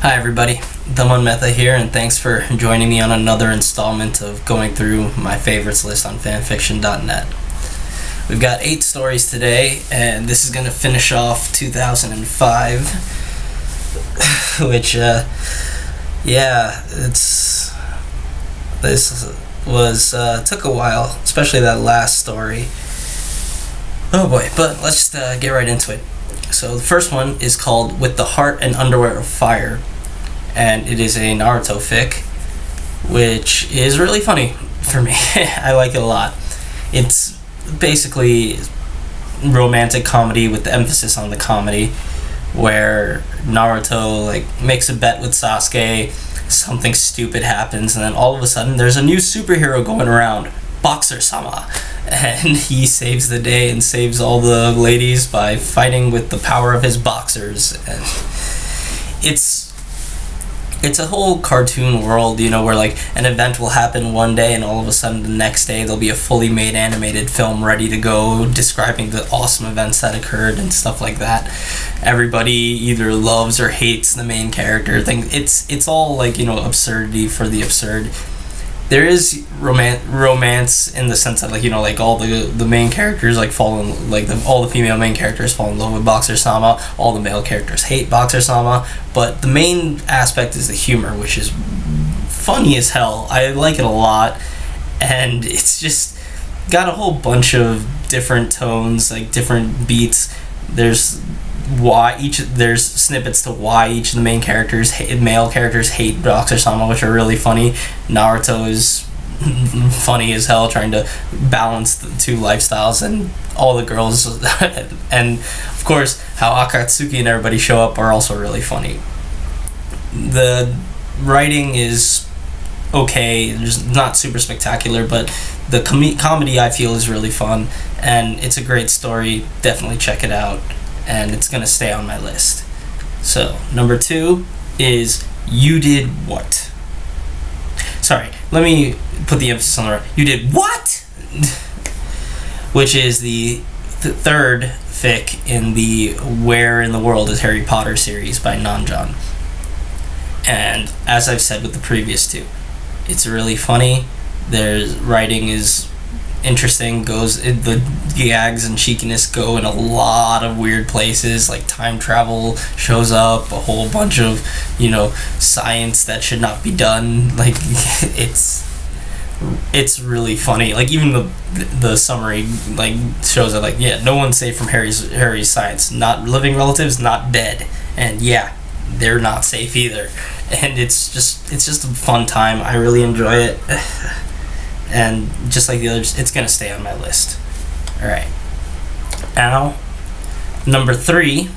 Hi everybody, Meta here, and thanks for joining me on another installment of going through my favorites list on fanfiction.net. We've got 8 stories today, and this is going to finish off 2005, which, took a while, especially that last story. Oh boy, but let's just get right into it. So the first one is called With the Heart and Underwear of Fire, and it is a Naruto fic, which is really funny for me. I like it a lot. It's basically romantic comedy with the emphasis on the comedy, where Naruto makes a bet with Sasuke, something stupid happens, and then all of a sudden there's a new superhero going around, Boxer-sama, and he saves the day and saves all the ladies by fighting with the power of his boxers. And it's a whole cartoon world, where an event will happen one day and all of a sudden the next day there'll be a fully made animated film ready to go describing the awesome events that occurred and stuff like that. Everybody either loves or hates the main character thing. It's all absurdity for the absurd. There is romance in the sense that all the main characters fall in all the female main characters fall in love with Boxer-sama, all the male characters hate Boxer-sama, but the main aspect is the humor, which is funny as hell. I like it a lot, and it's just got a whole bunch of different tones, different beats. There's snippets to why each of the male characters hate Boxer-sama, which are really funny. Naruto is funny as hell, trying to balance the two lifestyles, and all the girls and of course how Akatsuki and everybody show up are also really funny. The writing is okay, it's not super spectacular, but the comedy I feel is really fun, and it's a great story. Definitely check it out, and it's gonna stay on my list. So number 2 is You Did What? Sorry, let me put the emphasis on the right. You Did What? Which is the third fic in the Where in the World is Harry Potter series by Nonjon. And as I've said with the previous 2, it's really funny. There's writing is interesting, the gags and cheekiness go in a lot of weird places, time travel shows up, a whole bunch of science that should not be done. It's really funny. Even the summary shows that no one's safe from Harry's science, not living relatives, not dead, and they're not safe either. And it's just a fun time. I really enjoy it. And just like the others, it's going to stay on my list. Alright. Now, number 3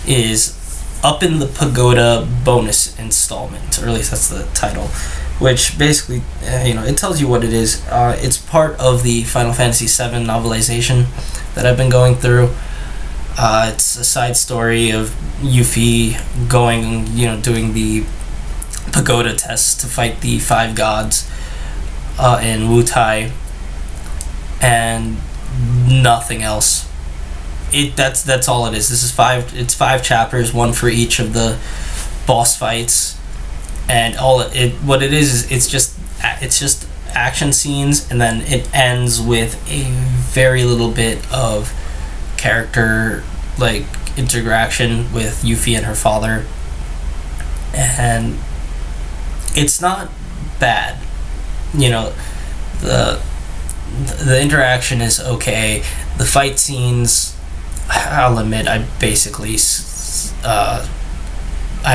is Up in the Pagoda Bonus Instalment, or at least that's the title, which basically, it tells you what it is. It's part of the Final Fantasy VII novelisation that I've been going through. It's a side story of Yuffie doing the pagoda test to fight the 5 gods in Wutai, and nothing else. That's all it is. This is 5 chapters, one for each of the boss fights, and what it is it's just action scenes, and then it ends with a very little bit of character interaction with Yuffie and her father, and it's not bad. The interaction is okay. The fight scenes, I'll admit, I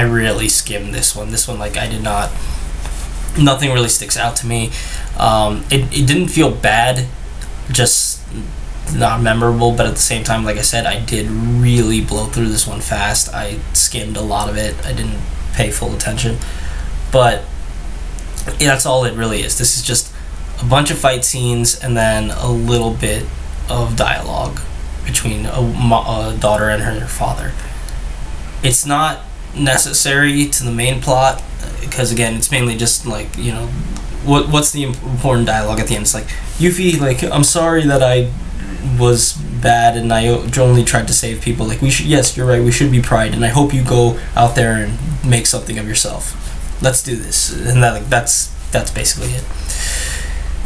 really skimmed this one. I did not. Nothing really sticks out to me. It didn't feel bad, just not memorable. But at the same time, like I said, I did really blow through this one fast. I skimmed a lot of it. I didn't pay full attention, but that's all it really is. This is just a bunch of fight scenes and then a little bit of dialogue between a daughter and her father. It's not necessary to the main plot, because again, it's mainly just what's the important dialogue at the end. It's Yuffie, I'm sorry that I was bad and I only tried to save people. Yes, you're right, we should be proud, and I hope you go out there and make something of yourself. Let's do this. And that's basically it.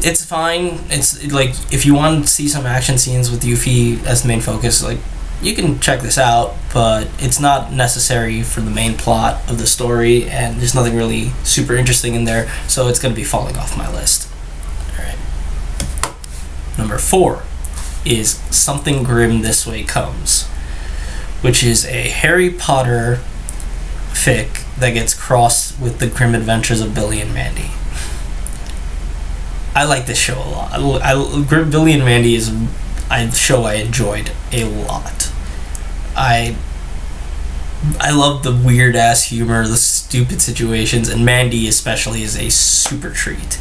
It's fine. It's like, if you want to see some action scenes with Yuffie as the main focus, like, you can check this out, but it's not necessary for the main plot of the story, and there's nothing really super interesting in there, so it's going to be falling off my list. Alright. Number 4 is Something Grim This Way Comes, which is a Harry Potter fic that gets crossed with the grim adventures of Billy and Mandy. I like this show a lot. Billy and Mandy is a show I enjoyed a lot. I love the weird ass humor, the stupid situations, and Mandy especially is a super treat.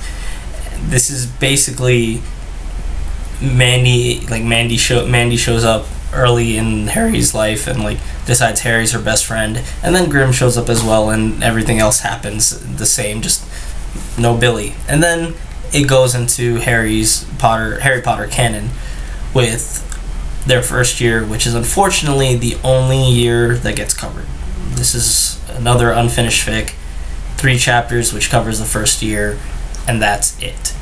This is basically Mandy. Like, Mandy shows up early in Harry's life and like decides Harry's her best friend, and then Grimm shows up as well, and everything else happens the same, just no Billy. And then it goes into Harry Potter canon with their first year, which is unfortunately the only year that gets covered. This is another unfinished fic, 3 chapters, which covers the first year, and that's it.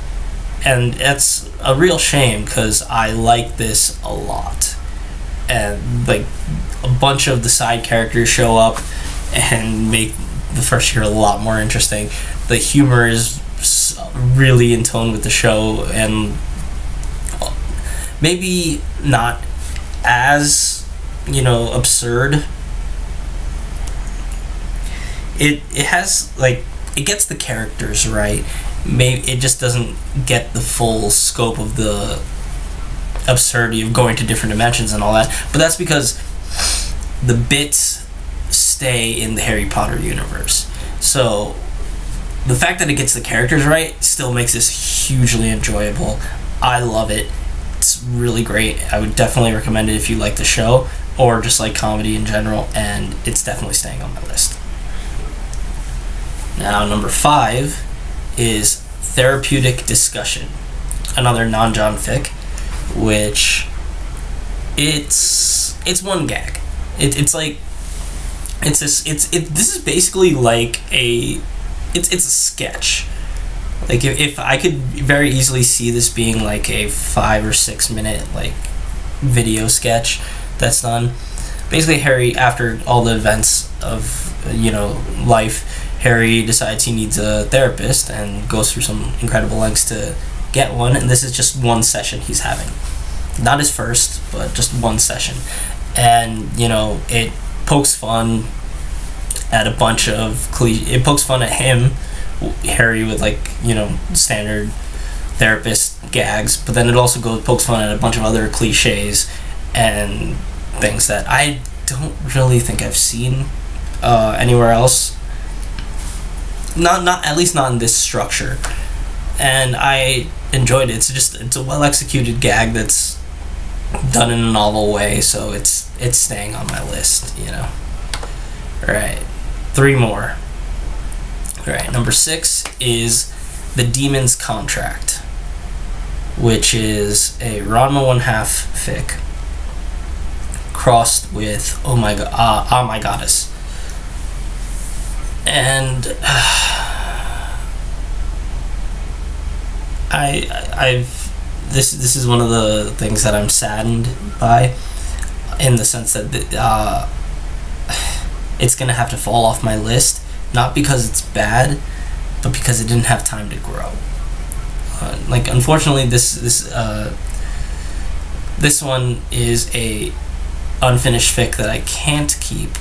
And it's a real shame, because I like this a lot. And like, a bunch of the side characters show up and make the first year a lot more interesting. The humor is really in tone with the show, and maybe not as, absurd. It has, like, it gets the characters right. Maybe it just doesn't get the full scope of the absurdity of going to different dimensions and all that. But that's because the bits stay in the Harry Potter universe. So the fact that it gets the characters right still makes this hugely enjoyable. I love it. It's really great. I would definitely recommend it if you like the show or just like comedy in general, and it's definitely staying on my list. Now, number 5 is Therapeutic Discussion, another nonjon fic, which it's one gag. This is basically like it's a sketch. Like, if I could very easily see this being like a 5 or 6 minute like video sketch that's done. Basically, Harry, after all the events of life, Harry decides he needs a therapist and goes through some incredible lengths to get one, and this is just one session he's having. Not his first, but just one session. And, it pokes fun at a bunch of it pokes fun at him, Harry, with like, standard therapist gags, but then it also pokes fun at a bunch of other cliches and things that I don't really think I've seen anywhere else. Not at least not in this structure. And I enjoyed it. It's a well executed gag that's done in a novel way, so it's staying on my list, Alright, 3 more. Alright, number 6 is The Demon's Contract, which is a Ranma 1/2 fic crossed with Oh My Goddess. And this is one of the things that I'm saddened by, in the sense that it's gonna have to fall off my list, not because it's bad, but because it didn't have time to grow. Unfortunately, this one is a unfinished fic that I can't keep,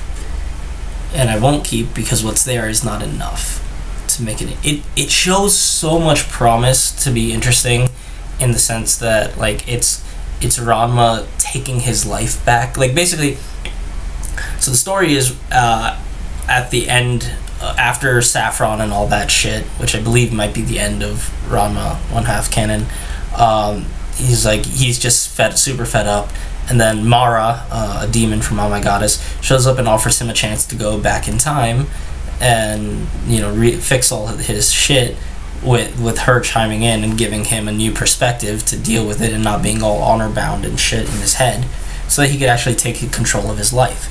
and I won't keep because what's there is not enough to make it. It shows so much promise to be interesting, in the sense that like it's Ranma taking his life back. Like, basically, so the story is at the end, after Saffron and all that shit, which I believe might be the end of Ranma 1/2 canon. He's just super fed up, and then Mara, a demon from Oh My Goddess, shows up and offers him a chance to go back in time and fix all of his shit, with her chiming in and giving him a new perspective to deal with it and not being all honor bound and shit in his head, so that he could actually take control of his life.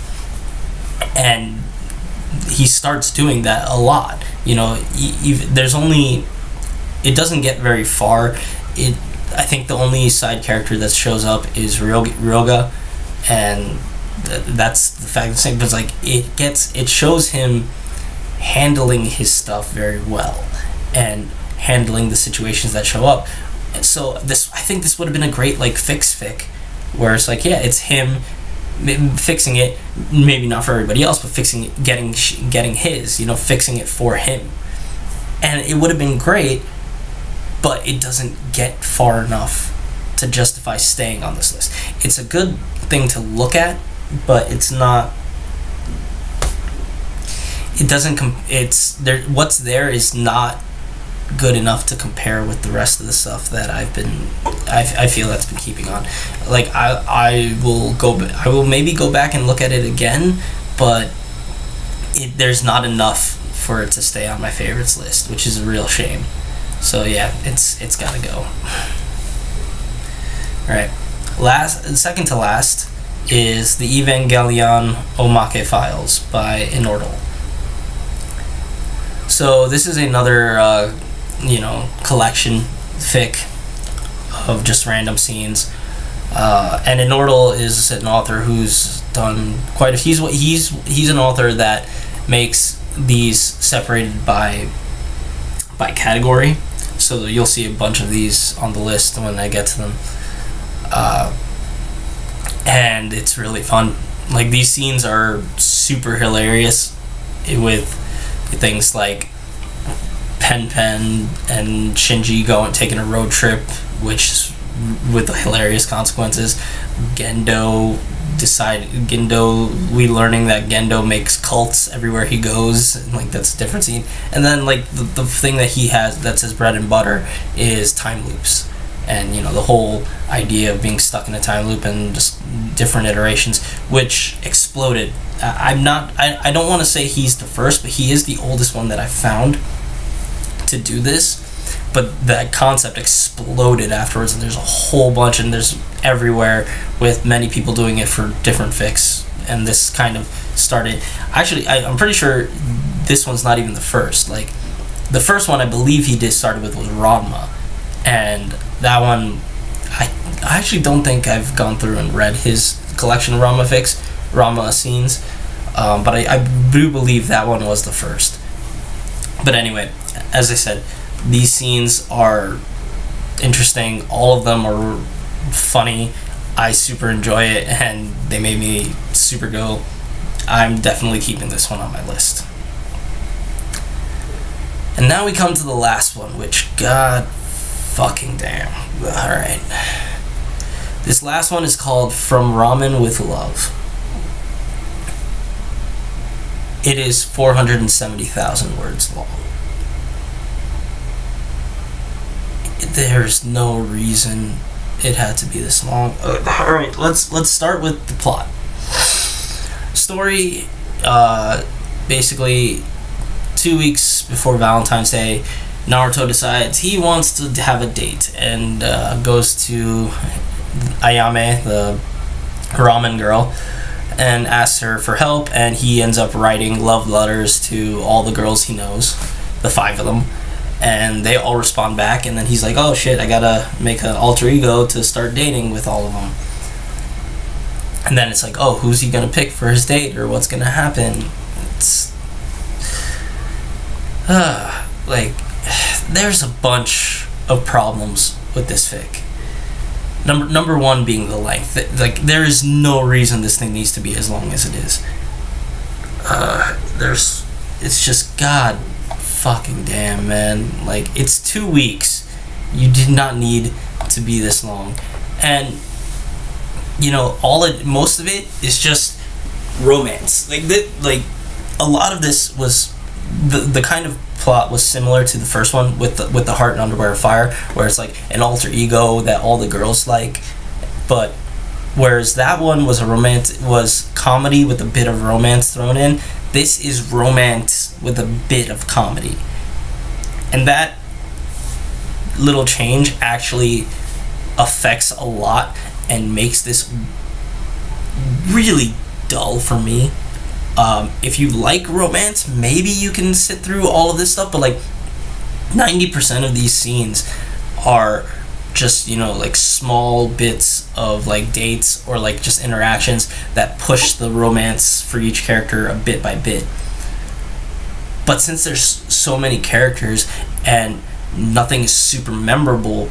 And he starts doing that a lot. There's only, it doesn't get very far. I think the only side character that shows up is Ryoga, and that's the fact of the same. But it's like it shows him handling his stuff very well and handling the situations that show up. And so I think this would have been a great like fic, where it's like, yeah, it's him fixing it, maybe not for everybody else, but fixing it, getting his, fixing it for him, and it would have been great. But it doesn't get far enough to justify staying on this list. It's a good thing to look at, but it's not. It doesn't. It's there. What's there is not good enough to compare with the rest of the stuff that I feel that's been keeping on. Like I will maybe go back and look at it again, but there's not enough for it to stay on my favorites list, which is a real shame. So yeah, it's gotta go. Alright. Second to last is the Evangelion Omake Files by Inortal. So this is another collection fic of just random scenes. And Inortal is an author who's done quite a few. He's an author that makes these separated by category. So you'll see a bunch of these on the list when I get to them. And it's really fun. Like, these scenes are super hilarious with things like Pen and Shinji taking a road trip, which with hilarious consequences. We learning that Gendo makes cults everywhere he goes, and like that's a different scene. And then like the thing that he has that's his bread and butter is time loops, and the whole idea of being stuck in a time loop and just different iterations, which exploded. I don't want to say he's the first, but he is the oldest one that I found to do this. But that concept exploded afterwards, and there's a whole bunch, and there's everywhere, with many people doing it for different fics. And this kind of started. Actually, I'm pretty sure this one's not even the first. Like, the first one I believe he started with was Ranma, and that one I actually don't think I've gone through and read his collection of Ranma scenes, but I do believe that one was the first. But anyway, as I said, these scenes are interesting. All of them are funny. I super enjoy it, and they made me super go. I'm definitely keeping this one on my list. And now we come to the last one, which, god fucking damn. Alright. This last one is called From Ramen with Love. It is 470,000 words long. There's no reason it had to be this long. Alright, let's start with the plot. Story, basically 2 weeks before Valentine's Day, Naruto decides he wants to have a date, and goes to Ayame, the ramen girl, and asks her for help, and he ends up writing love letters to all the girls he knows, the 5 of them. And they all respond back, and then he's like, oh shit, I gotta make an alter ego to start dating with all of them. And then it's like, oh, who's he gonna pick for his date, or what's gonna happen? It's like, there's a bunch of problems with this fic. Number one being the length. Like, there is no reason this thing needs to be as long as it is. It's just, god fucking damn, man. Like, it's 2 weeks. You did not need to be this long. And most of it is just romance. Like a lot of this was the kind of plot was similar to the first one with the Heart and Underwear of Fire, where it's like an alter ego that all the girls like. But whereas that one was comedy with a bit of romance thrown in, this is romance with a bit of comedy. And that little change actually affects a lot and makes this really dull for me. If you like romance, maybe you can sit through all of this stuff, but like 90% of these scenes are just, you know, like small bits of like dates or like just interactions that push the romance for each character a bit by bit. But since there's so many characters and nothing is super memorable,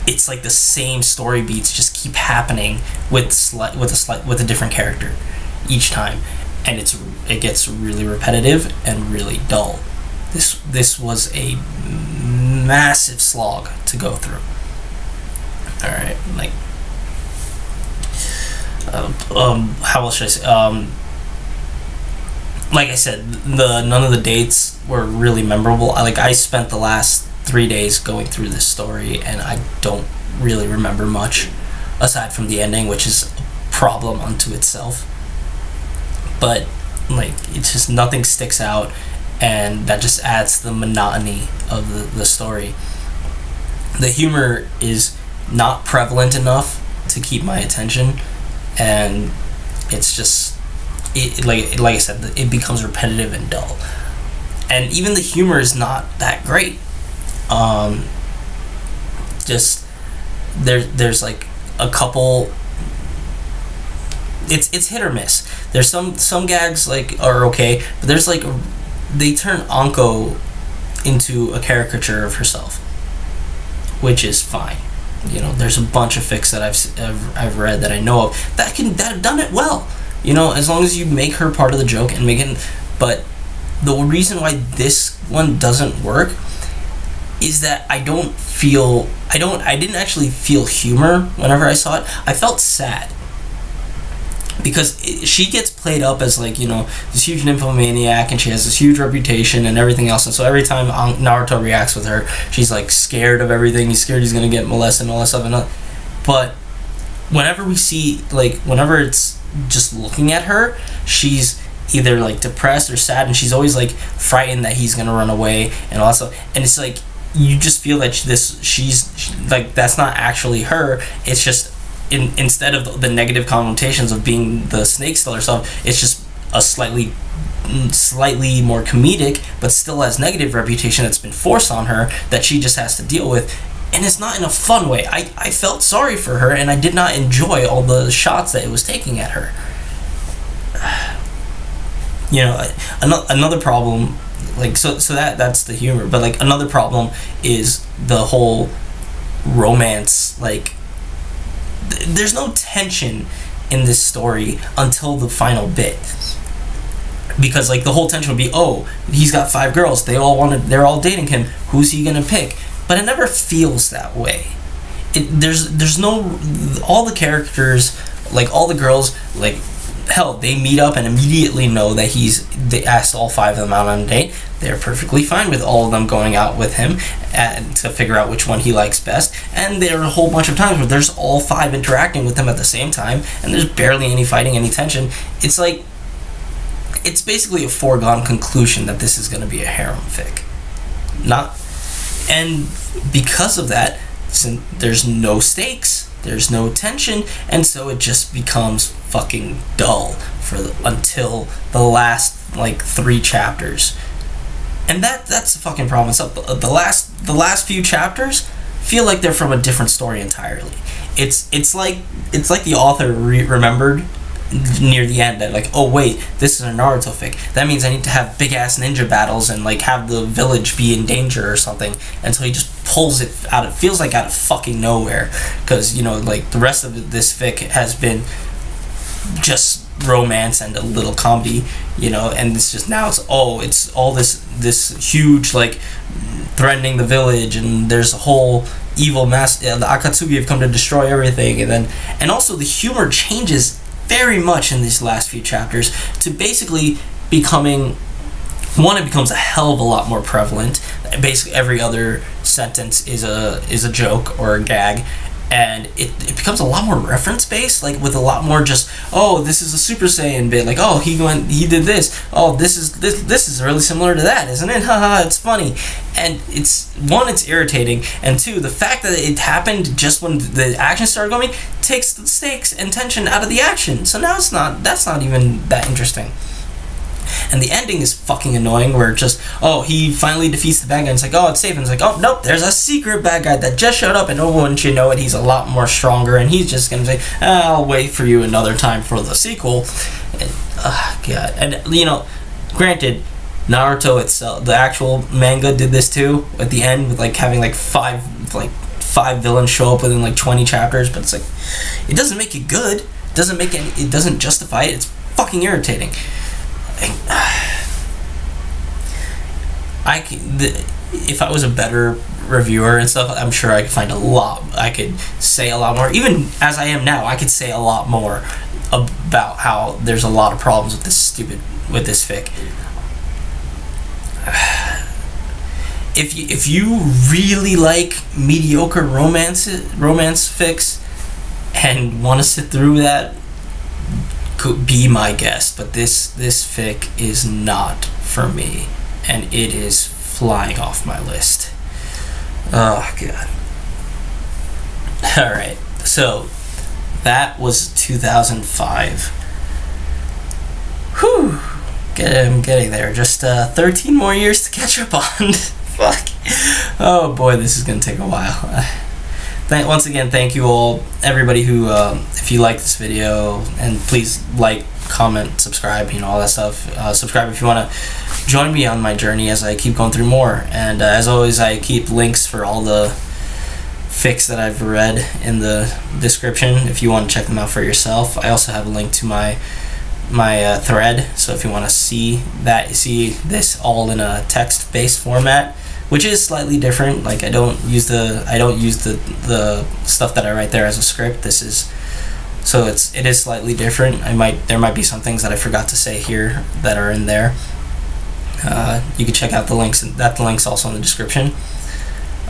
it's like the same story beats just keep happening with a different character each time, and it gets really repetitive and really dull. This was a massive slog to go through. All right, like how else should I say? Like I said, none of the dates were really memorable. I spent the last 3 days going through this story, and I don't really remember much aside from the ending, which is a problem unto itself. But like, it's just nothing sticks out, and that just adds to the monotony of the story. The humor is not prevalent enough to keep my attention, and it's just like I said, it becomes repetitive and dull. And even the humor is not that great. Just there's like a couple. It's hit or miss. There's some gags like are okay, but there's like they turn Anko into a caricature of herself, which is fine. You know, there's a bunch of fics that I've read that I know of that have done it well. You know, as long as you make her part of the joke and make it. But the reason why this one doesn't work is that I didn't actually feel humor whenever I saw it. I felt sad. Because she gets played up as like, you know, this huge nymphomaniac, and she has this huge reputation and everything else, and so every time Naruto reacts with her, she's like scared of everything. He's scared he's gonna get molested and all that stuff. But whenever we see, like, whenever it's just looking at her, she's either like depressed or sad, and she's always like frightened that he's gonna run away and all that stuff. And it's like you just feel that she's like, that's not actually her. It's just instead of the negative connotations of being the snake stealer stuff, it's just a slightly more comedic but still has negative reputation that's been forced on her that she just has to deal with. And it's not in a fun way. I felt sorry for her, and I did not enjoy all the shots that it was taking at her. You know, another problem, like, so that's the humor, but like another problem is the whole romance. Like, there's no tension in this story until the final bit, because like the whole tension would be, oh, he's got 5 girls, they're all dating him, who's he gonna pick? But it never feels that way. There's no, all the characters, like all the girls, like, hell, they meet up and immediately know that they asked all 5 of them out on a date. They're perfectly fine with all of them going out with him and to figure out which one he likes best. And there are a whole bunch of times where there's all 5 interacting with him at the same time, and there's barely any fighting, any tension. It's like, it's basically a foregone conclusion that this is going to be a harem fic. And because of that, there's no stakes, there's no tension, and so it just becomes fucking dull until the last like 3 chapters. And that's the fucking problem. So the last few chapters feel like they're from a different story entirely. It's like the author remembered near the end that, like, oh wait, this is a Naruto fic, that means I need to have big ass ninja battles and like have the village be in danger or something, and so he just pulls it out. It feels like out of fucking nowhere, because, you know, like the rest of this fic has been just romance and a little comedy, you know, and it's just now it's all this huge, like, threatening the village, and there's a whole evil the Akatsuki have come to destroy everything, and also the humor changes very much in these last few chapters to basically becoming, it becomes a hell of a lot more prevalent. Basically every other sentence is a joke or a gag, and it becomes a lot more reference based, like with a lot more just, oh, this is a Super Saiyan bit, like, oh, he did this, oh, this is really similar to that, isn't it? Haha, it's funny. And it's irritating, and two, the fact that it happened just when the action started going takes the stakes and tension out of the action, so now that's not even that interesting. And the ending is fucking annoying, where just, oh, he finally defeats the bad guy, and it's like, oh, it's safe, and it's like, oh, nope, there's a secret bad guy that just showed up, and no one should know it, he's a lot more stronger, and he's just gonna say, I'll wait for you another time for the sequel. And, God. And, granted, Naruto itself, the actual manga, did this too, at the end, with, like, having, like, five villains show up within, like, 20 chapters, but it's like, it doesn't make it good, it doesn't justify it, it's fucking irritating. If I was a better reviewer and stuff, I'm sure I could say a lot more. Even as I am now, I could say a lot more about how there's a lot of problems with this fic. If you really like mediocre romance fics and want to sit through that, could be my guest, but this fic is not for me, and it is flying off my list. Oh god. Alright, so that was 2005. Whew, I'm getting there. Just 13 more years to catch up on. Fuck. Oh boy, this is gonna take a while. Once again, thank you all, everybody who, if you like this video, and please like, comment, subscribe, all that stuff. Subscribe if you want to join me on my journey as I keep going through more. And as always, I keep links for all the fics that I've read in the description if you want to check them out for yourself. I also have a link to my thread, so if you want to see this all in a text-based format, which is slightly different. Like, I don't use the stuff that I write there as a script. It is slightly different. There might be some things that I forgot to say here that are in there. You can check out the links, and the link's also in the description.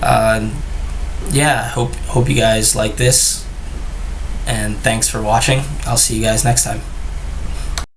Yeah, hope you guys like this, and thanks for watching. I'll see you guys next time.